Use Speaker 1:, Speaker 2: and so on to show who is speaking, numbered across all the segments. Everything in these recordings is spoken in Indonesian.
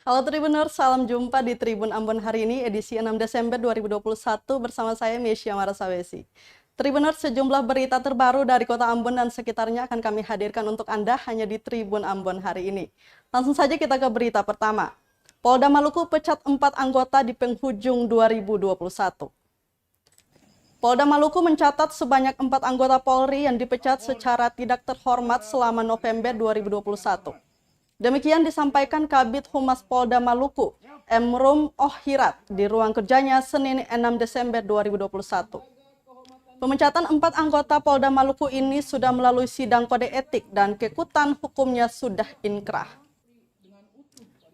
Speaker 1: Halo Tribuners, salam jumpa di Tribun Ambon hari ini, edisi 6 Desember 2021 bersama saya Mesya Marasawesi. Tribuners, sejumlah berita terbaru dari kota Ambon dan sekitarnya akan kami hadirkan untuk Anda hanya di Tribun Ambon hari ini. Langsung saja kita ke berita pertama. Polda Maluku pecat 4 anggota di penghujung 2021. Polda Maluku mencatat sebanyak 4 anggota Polri yang dipecat secara tidak terhormat selama November 2021. Demikian disampaikan Kabid Humas Polda Maluku, Emrum Ohhirat, di ruang kerjanya Senin 6 Desember 2021. Pemecatan 4 anggota Polda Maluku ini sudah melalui sidang kode etik dan kekuatan hukumnya sudah inkrah.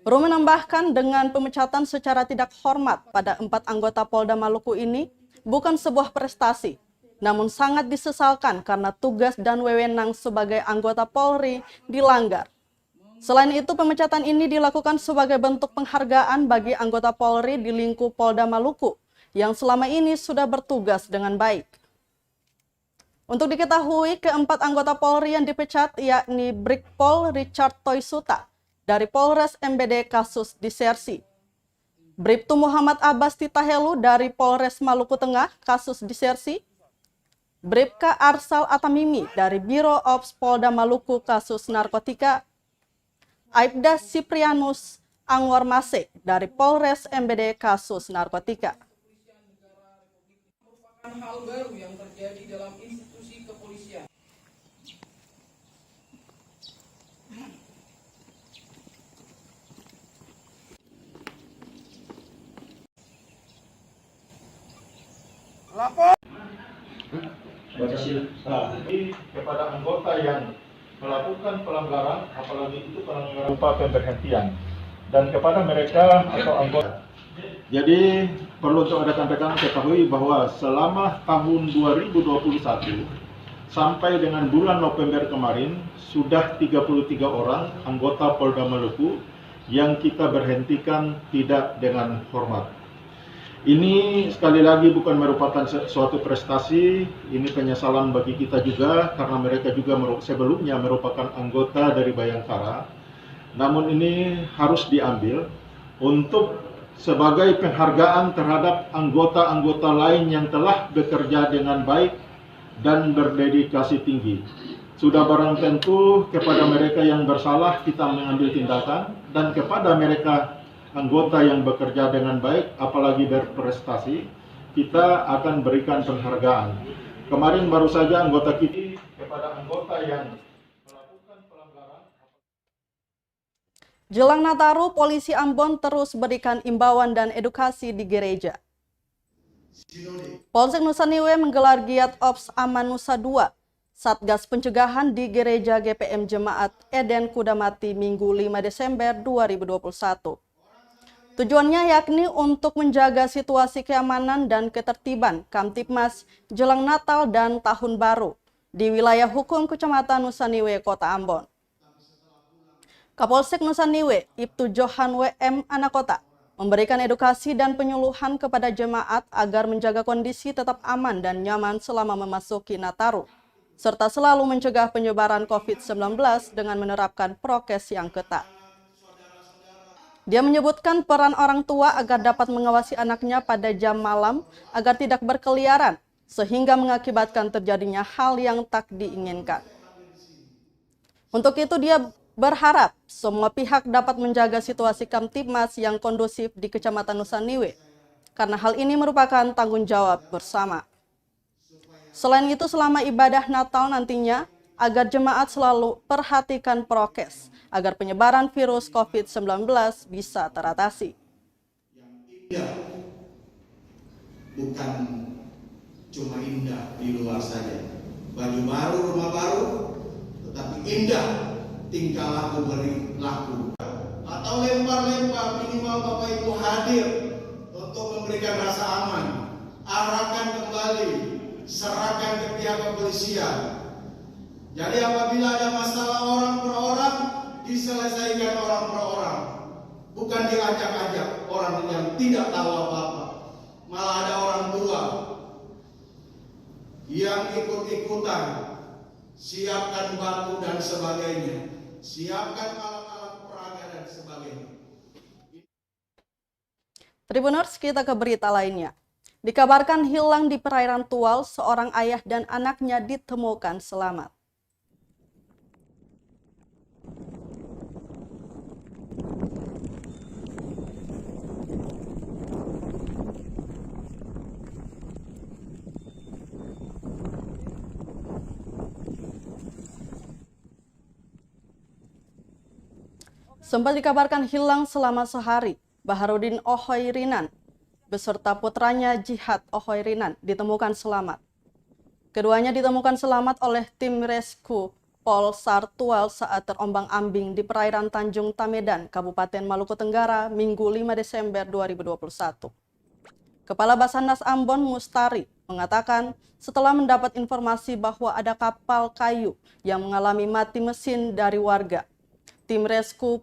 Speaker 1: Rum menambahkan dengan pemecatan secara tidak hormat pada 4 anggota Polda Maluku ini bukan sebuah prestasi, namun sangat disesalkan karena tugas dan wewenang sebagai anggota Polri dilanggar. Selain itu, pemecatan ini dilakukan sebagai bentuk penghargaan bagi anggota Polri di lingkup Polda Maluku yang selama ini sudah bertugas dengan baik. Untuk diketahui, keempat anggota Polri yang dipecat yakni Brigpol Richard Toysuta dari Polres MBD kasus disersi, Bribtu Muhammad Abbas Titahelu dari Polres Maluku Tengah kasus disersi, Bribka Arsal Atamimi dari Biro Ops Polda Maluku kasus narkotika, Aibda Siprianus Anwar Masek dari Polres MBD kasus narkotika.
Speaker 2: Hal baru yang terjadi dalam institusi kepolisian.
Speaker 3: Lapor. Kepada anggota yang melakukan pelanggaran, apalagi itu pelanggaran berupa pemberhentian, dan kepada mereka atau anggota. Jadi perlu untuk Anda sampaikan, ketahui bahwa selama tahun 2021 sampai dengan bulan November kemarin sudah 33 orang anggota Polda Maluku yang kita berhentikan tidak dengan hormat. Ini sekali lagi bukan merupakan suatu prestasi, ini penyesalan bagi kita juga karena mereka juga sebelumnya merupakan anggota dari Bayangkara. Namun ini harus diambil untuk sebagai penghargaan terhadap anggota-anggota lain yang telah bekerja dengan baik dan berdedikasi tinggi. Sudah barang tentu kepada mereka yang bersalah kita mengambil tindakan, dan kepada mereka anggota yang bekerja dengan baik, apalagi berprestasi, kita akan berikan penghargaan. Kemarin baru saja anggota kita kepada anggota yang melakukan pelanggaran.
Speaker 1: Jelang Nataru, polisi Ambon terus berikan imbauan dan edukasi di gereja. Polsek Nusa Niue menggelar giat Ops Aman Nusa 2, Satgas Pencegahan di Gereja GPM Jemaat Eden Kudamati Minggu 5 Desember 2021. Tujuannya yakni untuk menjaga situasi keamanan dan ketertiban Kamtibmas jelang Natal dan Tahun Baru di wilayah hukum Kecamatan Nusa Niue, Kota Ambon. Kapolsek Nusa Niue, Ibtu Johan WM Anakota, memberikan edukasi dan penyuluhan kepada jemaat agar menjaga kondisi tetap aman dan nyaman selama memasuki Nataru, serta selalu mencegah penyebaran COVID-19 dengan menerapkan prokes yang ketat. Dia menyebutkan peran orang tua agar dapat mengawasi anaknya pada jam malam agar tidak berkeliaran, sehingga mengakibatkan terjadinya hal yang tak diinginkan. Untuk itu dia berharap semua pihak dapat menjaga situasi Kamtibmas yang kondusif di Kecamatan Nusa Niue, karena hal ini merupakan tanggung jawab bersama. Selain itu, selama ibadah Natal nantinya, agar jemaat selalu perhatikan prokes, agar penyebaran virus COVID-19 bisa teratasi.
Speaker 4: Indah bukan cuma indah di luar saja, baju baru, rumah baru, tetapi indah tingkah laku berlaku. Atau lempar-lempar, minimal Bapak Ibu hadir untuk memberikan rasa aman. Arahkan kembali, serahkan ke pihak kepolisian. Jadi apabila ada masalah orang per orang, diselesaikan orang per orang. Bukan diajak-ajak orang yang tidak tahu apa-apa. Malah ada orang tua yang ikut-ikutan. Siapkan batu dan sebagainya. Siapkan alat-alat peraga dan sebagainya.
Speaker 1: Tribuners, kita ke berita lainnya. Dikabarkan hilang di perairan Tual, seorang ayah dan anaknya ditemukan selamat. Sempat dikabarkan hilang selama sehari, Baharudin Ohoirinan beserta putranya Jihad Ohoirinan ditemukan selamat. Keduanya ditemukan selamat oleh tim rescue Polsar Tual saat terombang-ambing di perairan Tanjung Tamedan, Kabupaten Maluku Tenggara, Minggu 5 Desember 2021. Kepala Basarnas Ambon Mustari mengatakan setelah mendapat informasi bahwa ada kapal kayu yang mengalami mati mesin dari warga, tim rescue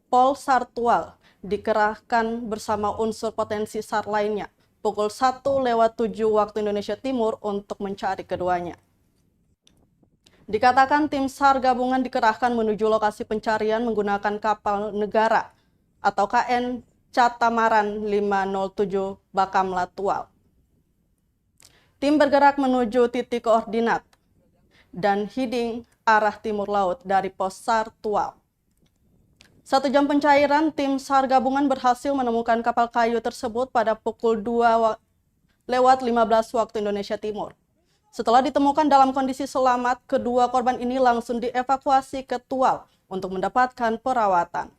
Speaker 1: Polsar Tual dikerahkan bersama unsur potensi SAR lainnya pukul 1:07 waktu Indonesia Timur untuk mencari keduanya. Dikatakan tim SAR gabungan dikerahkan menuju lokasi pencarian menggunakan kapal negara atau KN Catamaran 507 Bakamla Tual. Tim bergerak menuju titik koordinat dan heading arah timur laut dari pos SAR Tual. 1 jam pencairan, tim SAR gabungan berhasil menemukan kapal kayu tersebut pada pukul 2:15 waktu Indonesia Timur. Setelah ditemukan dalam kondisi selamat, kedua korban ini langsung dievakuasi ke Tual untuk mendapatkan perawatan.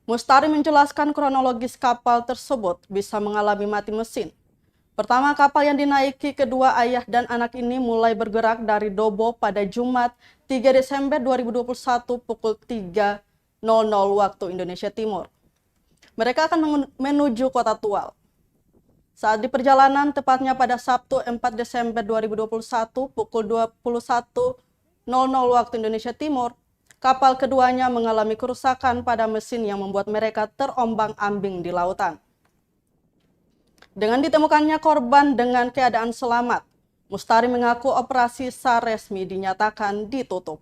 Speaker 1: Mustari menjelaskan kronologis kapal tersebut bisa mengalami mati mesin. Pertama, kapal yang dinaiki kedua ayah dan anak ini mulai bergerak dari Dobo pada Jumat 3 Desember 2021 pukul 3:00 waktu Indonesia Timur. Mereka akan menuju kota Tual. Saat di perjalanan, tepatnya pada Sabtu 4 Desember 2021 pukul 21:00 waktu Indonesia Timur, kapal keduanya mengalami kerusakan pada mesin yang membuat mereka terombang-ambing di lautan. Dengan ditemukannya korban dengan keadaan selamat, Mustari mengaku operasi SAR resmi dinyatakan ditutup.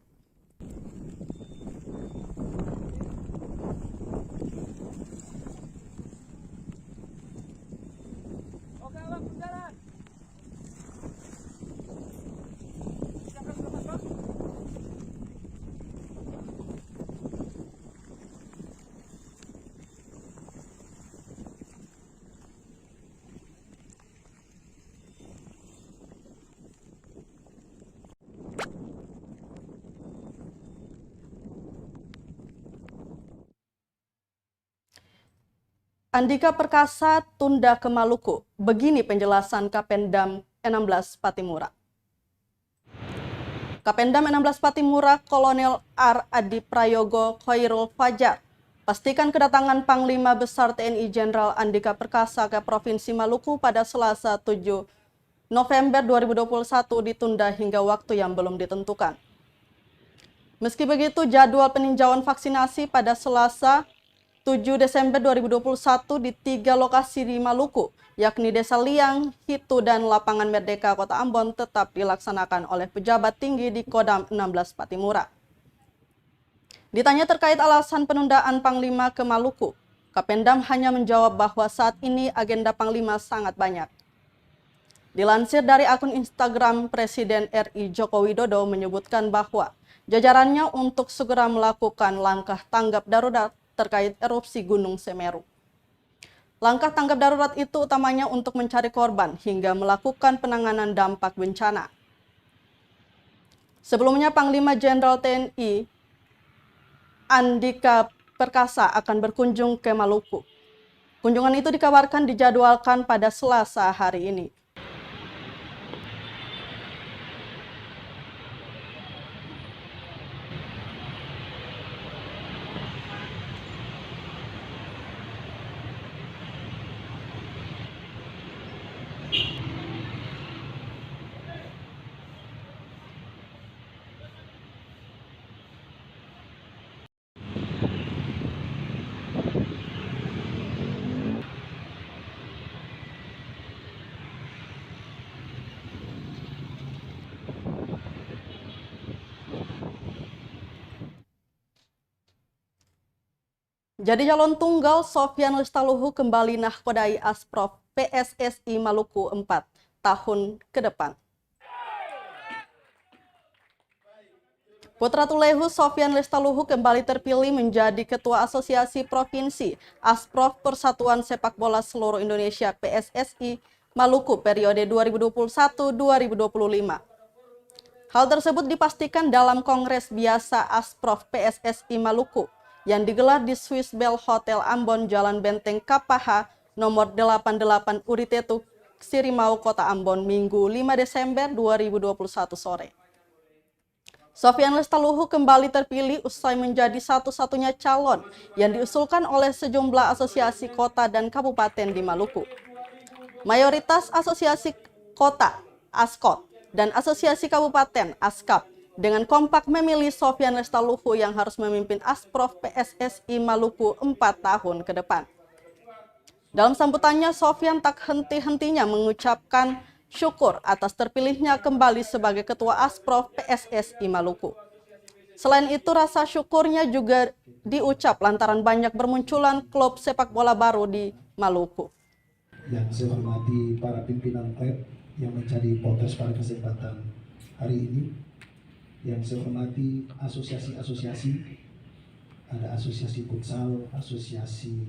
Speaker 1: Andika Perkasa tunda ke Maluku. Begini penjelasan Kapendam 16 Patimura. Kapendam 16 Patimura Kolonel R. Adi Prayogo Khairul Fajar pastikan kedatangan Panglima Besar TNI Jenderal Andika Perkasa ke Provinsi Maluku pada Selasa 7 November 2021 ditunda hingga waktu yang belum ditentukan. Meski begitu, jadwal peninjauan vaksinasi pada Selasa 7 Desember 2021 di 3 lokasi di Maluku, yakni Desa Liang, Hitu, dan Lapangan Merdeka Kota Ambon tetap dilaksanakan oleh pejabat tinggi di Kodam 16 Patimura. Ditanya terkait alasan penundaan Panglima ke Maluku, Kapendam hanya menjawab bahwa saat ini agenda Panglima sangat banyak. Dilansir dari akun Instagram, Presiden RI Joko Widodo menyebutkan bahwa jajarannya untuk segera melakukan langkah tanggap darurat terkait erupsi Gunung Semeru. Langkah tanggap darurat itu utamanya untuk mencari korban hingga melakukan penanganan dampak bencana. Sebelumnya, Panglima Jenderal TNI Andika Perkasa akan berkunjung ke Maluku. Kunjungan itu dikabarkan dijadwalkan pada Selasa hari ini. Jadi calon tunggal Sofyan Lestaluhu kembali nahkodai Asprof PSSI Maluku 4 tahun ke depan. Putra Tulehu Sofyan Lestaluhu kembali terpilih menjadi Ketua Asosiasi Provinsi Asprof Persatuan Sepak Bola Seluruh Indonesia PSSI Maluku periode 2021-2025. Hal tersebut dipastikan dalam Kongres Biasa Asprof PSSI Maluku yang digelar di Swiss Bell Hotel Ambon, Jalan Benteng Kapaha, nomor 88 Uritetu, Sirimau, Kota Ambon, Minggu 5 Desember 2021 sore. Sofyan Lestaluhu kembali terpilih usai menjadi satu-satunya calon yang diusulkan oleh sejumlah asosiasi kota dan kabupaten di Maluku. Mayoritas asosiasi kota, ASKOT, dan asosiasi kabupaten, ASKAP, dengan kompak memilih Sofyan Lestaluhu yang harus memimpin Asprof PSSI Maluku 4 tahun ke depan. Dalam sambutannya, Sofyan tak henti-hentinya mengucapkan syukur atas terpilihnya kembali sebagai Ketua Asprof PSSI Maluku. Selain itu, rasa syukurnya juga diucap lantaran banyak bermunculan klub sepak bola baru di Maluku.
Speaker 5: Yang saya hormati para pimpinan klub yang menjadi potes pada kesempatan hari ini. Yang saya hormati asosiasi-asosiasi, ada asosiasi futsal, asosiasi.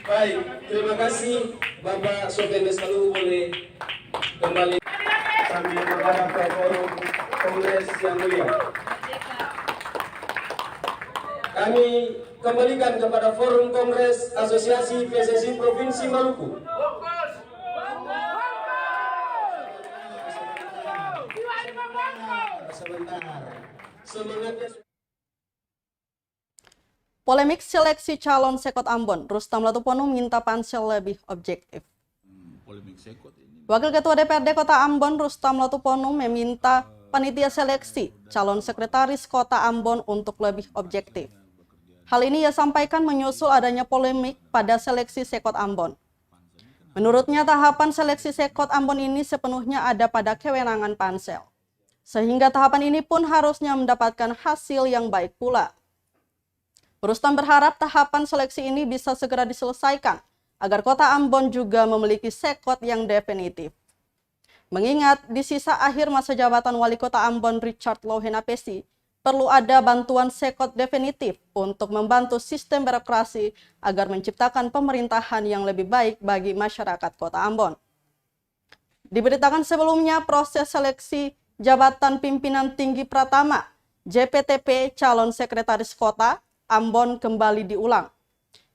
Speaker 6: Baik, terima kasih Bapak Sofyan Lestaluhu boleh kembali sambil menghadap ke forum Kongres yang mulia. Kami kembalikan kepada forum Kongres Asosiasi PSSI Provinsi Maluku.
Speaker 1: Polemik seleksi calon Sekot Ambon, Rustam Latupono minta pansel lebih objektif. Wakil Ketua DPRD Kota Ambon, Rustam Latupono meminta panitia seleksi calon sekretaris Kota Ambon untuk lebih objektif. Hal ini ia sampaikan menyusul adanya polemik pada seleksi Sekot Ambon. Menurutnya tahapan seleksi Sekot Ambon ini sepenuhnya ada pada kewenangan pansel. Sehingga tahapan ini pun harusnya mendapatkan hasil yang baik pula. Rustam berharap tahapan seleksi ini bisa segera diselesaikan agar Kota Ambon juga memiliki sekot yang definitif. Mengingat di sisa akhir masa jabatan Wali Kota Ambon Richard Louhenapesi, perlu ada bantuan sekot definitif untuk membantu sistem birokrasi agar menciptakan pemerintahan yang lebih baik bagi masyarakat Kota Ambon. Diberitakan sebelumnya proses seleksi jabatan pimpinan tinggi Pratama JPTP calon sekretaris Kota Ambon kembali diulang,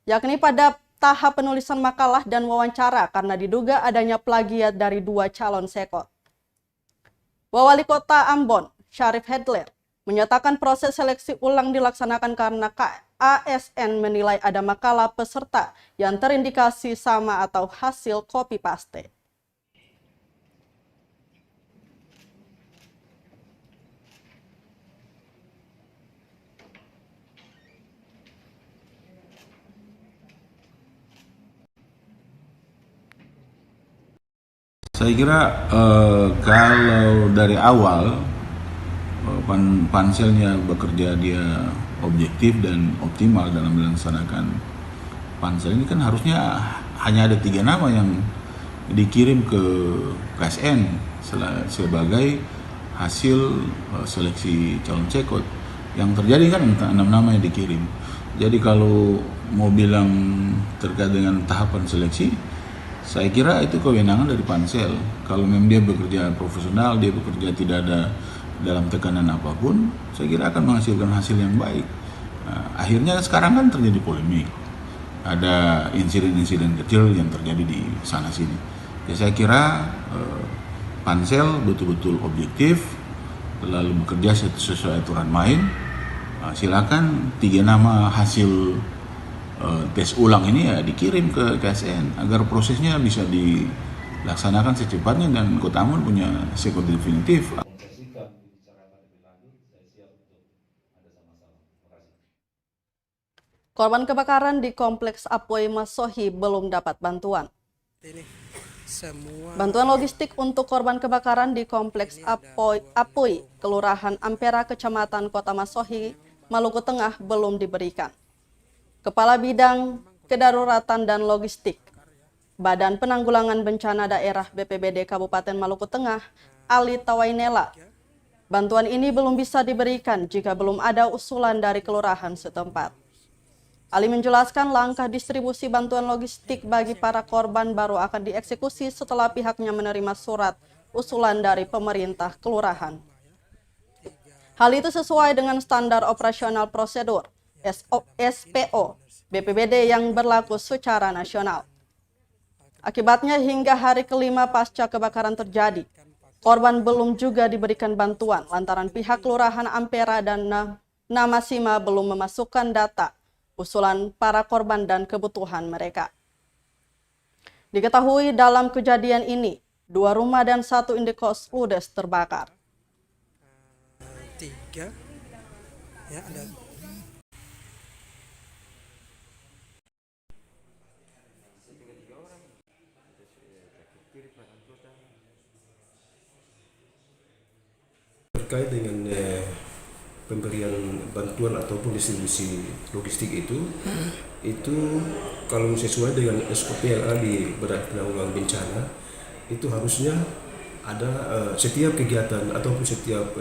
Speaker 1: yakni pada tahap penulisan makalah dan wawancara karena diduga adanya plagiat dari 2 calon sekot. Wali Kota Ambon, Syarif Hedler, menyatakan proses seleksi ulang dilaksanakan karena KASN menilai ada makalah peserta yang terindikasi sama atau hasil copy paste.
Speaker 7: Saya kira kalau dari awal panselnya bekerja dia objektif dan optimal dalam melaksanakan pansel ini, kan harusnya hanya ada 3 nama yang dikirim ke KSN sebagai hasil seleksi calon sekot. Yang terjadi kan 6 nama yang dikirim. Jadi kalau mau bilang terkait dengan tahapan seleksi, saya kira itu kewenangan dari pansel. Kalau memang dia bekerja profesional, dia bekerja tidak ada dalam tekanan apapun, saya kira akan menghasilkan hasil yang baik. Nah, akhirnya sekarang kan terjadi polemik. Ada insiden-insiden kecil yang terjadi di sana-sini. Ya, saya kira pansel betul-betul objektif, lalu bekerja sesuai aturan main. Silakan 3 nama hasil tes ulang ini ya dikirim ke KSN agar prosesnya bisa dilaksanakan secepatnya dan Kota Ambon punya sekot definitif.
Speaker 1: Korban kebakaran di Kompleks Apoi Masohi belum dapat bantuan. Bantuan logistik untuk korban kebakaran di Kompleks Apoi, Kelurahan Ampera, Kecamatan Kota Masohi, Maluku Tengah belum diberikan. Kepala Bidang Kedaruratan dan Logistik Badan Penanggulangan Bencana Daerah BPBD Kabupaten Maluku Tengah, Ali Tawainela, bantuan ini belum bisa diberikan jika belum ada usulan dari kelurahan setempat. Ali menjelaskan langkah distribusi bantuan logistik bagi para korban baru akan dieksekusi setelah pihaknya menerima surat usulan dari pemerintah kelurahan. Hal itu sesuai dengan standar operasional prosedur SPO BPBD yang berlaku secara nasional. Akibatnya hingga hari kelima pasca kebakaran terjadi, korban belum juga diberikan bantuan lantaran pihak Kelurahan Ampera dan Namasima belum memasukkan data usulan para korban dan kebutuhan mereka. Diketahui dalam kejadian ini, 2 rumah dan 1 indekos ludes terbakar.
Speaker 8: 3 ya ada.
Speaker 9: Terkait dengan pemberian bantuan ataupun distribusi logistik itu kalau sesuai dengan SOP yang ada di Badan Penanggulangan Bencana, itu harusnya ada setiap kegiatan ataupun setiap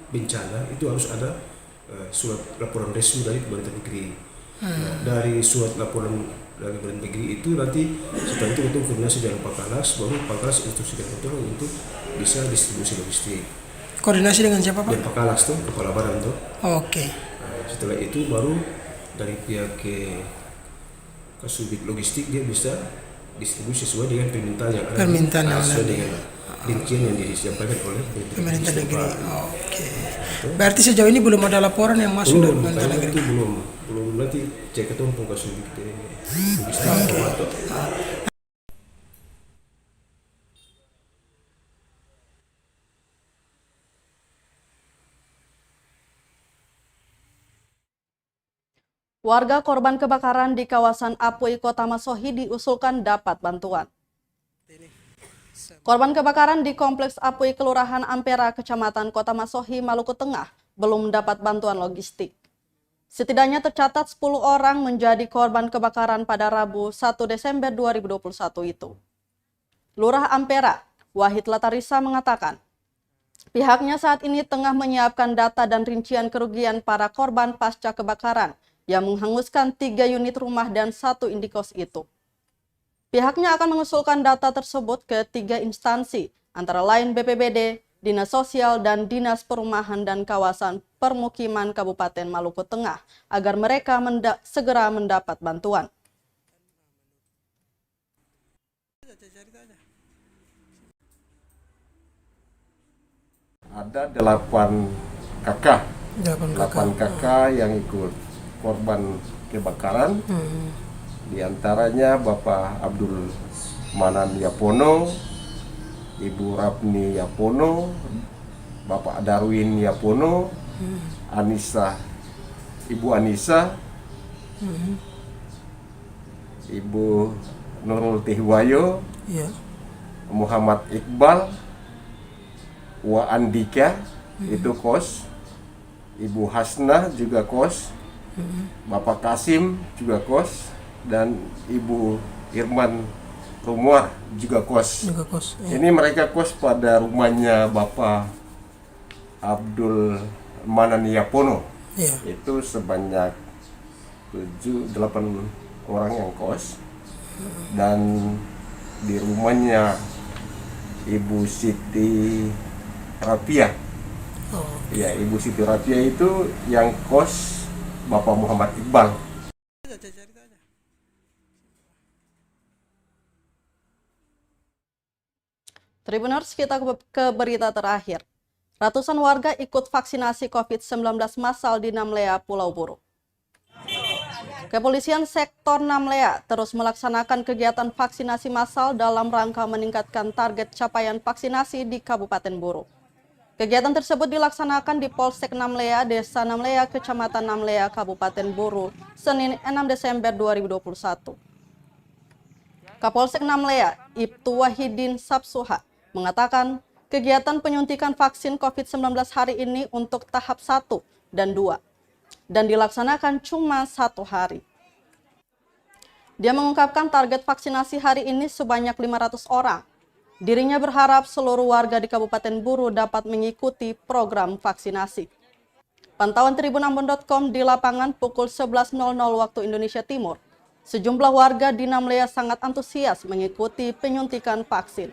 Speaker 9: bencana itu harus ada surat laporan resmi dari pemerintah negeri. Nah, dari surat laporan dari pemerintah negeri itu nanti setelah itu koordinasi dengan Pakalas, baru Pakalas instruksikan untuk bisa distribusi logistik.
Speaker 8: Koordinasi dengan siapa, Pak?
Speaker 9: Dan Pakalas tuh, kepala badan tuh.
Speaker 8: Oke.
Speaker 9: Nah, setelah itu baru dari pihak Kasubit Logistik dia bisa distribusi sesuai dengan permintaan yang ada.
Speaker 8: Permintaan yang
Speaker 9: sesuai
Speaker 8: ada.
Speaker 9: dengan rincian yang disampaikan oleh
Speaker 8: Pemerintah negeri. Oke. Berarti sejauh ini belum ada laporan yang masuk dari pemerintah negeri.
Speaker 9: Itu belum nanti cek ketemu Kasubit Logistik.
Speaker 1: Warga korban kebakaran di kawasan Apui, Kota Masohi diusulkan dapat bantuan. Korban kebakaran di Kompleks Apui, Kelurahan Ampera, Kecamatan Kota Masohi, Maluku Tengah, belum mendapat bantuan logistik. Setidaknya tercatat 10 orang menjadi korban kebakaran pada Rabu 1 Desember 2021 itu. Lurah Ampera, Wahid Latarisa mengatakan, pihaknya saat ini tengah menyiapkan data dan rincian kerugian para korban pasca kebakaran yang menghanguskan 3 unit rumah dan 1 indikos itu. Pihaknya akan mengusulkan data tersebut ke 3 instansi, antara lain BPBD, Dinas Sosial, dan Dinas Perumahan dan Kawasan Permukiman Kabupaten Maluku Tengah, agar mereka segera mendapat bantuan.
Speaker 10: Ada 8 kakak, 8 kakak yang ikut korban kebakaran. Di antaranya Bapak Abdul Manan Yapono, Ibu Rapni Yapono, Bapak Darwin Yapono, Ibu Anissa, Ibu Nurul Tihwayo, Muhammad Iqbal, Wa Andika, itu kos, Ibu Hasnah juga kos, Bapak Kasim juga kos, dan Ibu Irman Rumwar juga kos. Ini mereka kos pada rumahnya Bapak Abdul Manan Yapono. Itu sebanyak 7-8 orang yang kos. Dan di rumahnya Ibu Siti Rapia. Ya, Ibu Siti Rapia itu yang kos Bapak Muhammad Iqbal.
Speaker 1: Tribuners, kita ke berita terakhir. Ratusan warga ikut vaksinasi COVID-19 massal di Namlea, Pulau Buru. Kepolisian Sektor Namlea terus melaksanakan kegiatan vaksinasi massal dalam rangka meningkatkan target capaian vaksinasi di Kabupaten Buru. Kegiatan tersebut dilaksanakan di Polsek Namlea, Desa Namlea, Kecamatan Namlea, Kabupaten Buru, Senin 6 Desember 2021. Kapolsek Namlea, Ibtu Wahidin Sabsuha, mengatakan kegiatan penyuntikan vaksin COVID-19 hari ini untuk tahap 1 dan 2. dan dilaksanakan cuma 1 hari. Dia mengungkapkan target vaksinasi hari ini sebanyak 500 orang. Dirinya berharap seluruh warga di Kabupaten Buru dapat mengikuti program vaksinasi. Pantauan tribunambon.com di lapangan pukul 11.00 waktu Indonesia Timur. Sejumlah warga di Namlea sangat antusias mengikuti penyuntikan vaksin.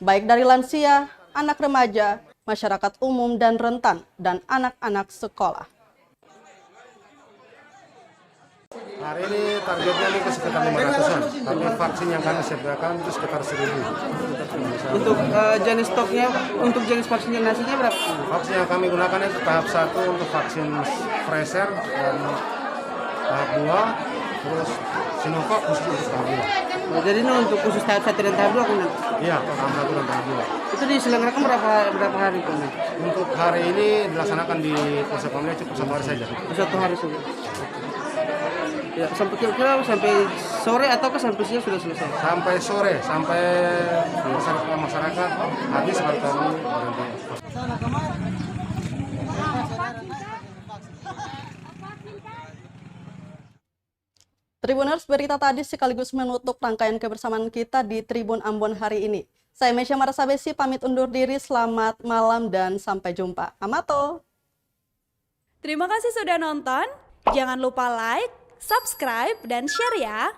Speaker 1: Baik dari lansia, anak remaja, masyarakat umum dan rentan, dan anak-anak sekolah.
Speaker 11: Hari ini targetnya ini sekitar 500-an, tapi vaksin yang kami sediakan itu sekitar 1.000.
Speaker 12: Untuk jenis stoknya, untuk jenis vaksinasinya berapa?
Speaker 11: Vaksin yang kami gunakan itu tahap 1 untuk vaksin Pfizer dan tahap 2, terus Sinovac khusus untuk tahap 2.
Speaker 12: Jadi ini untuk khusus tahap 1 dan tahap 2 kan?
Speaker 11: Iya, tahap 1 dan tahap 2.
Speaker 12: Itu diselenggarakan berapa hari kan?
Speaker 11: Untuk hari ini dilaksanakan di Polsek Pamlia cukup 1 hari saja.
Speaker 12: 1 hari saja. Ya, sampai kira-kira sampai sore ataukah sampai siang sudah selesai?
Speaker 11: Sampai sore, sampai masyarakat habis baru kami berhenti.
Speaker 1: Tribuners, berita tadi sekaligus menutup rangkaian kebersamaan kita di Tribun Ambon hari ini. Saya Mesya Marasabesi pamit undur diri, selamat malam dan sampai jumpa. Amato.
Speaker 13: Terima kasih sudah nonton. Jangan lupa like, subscribe, dan share ya.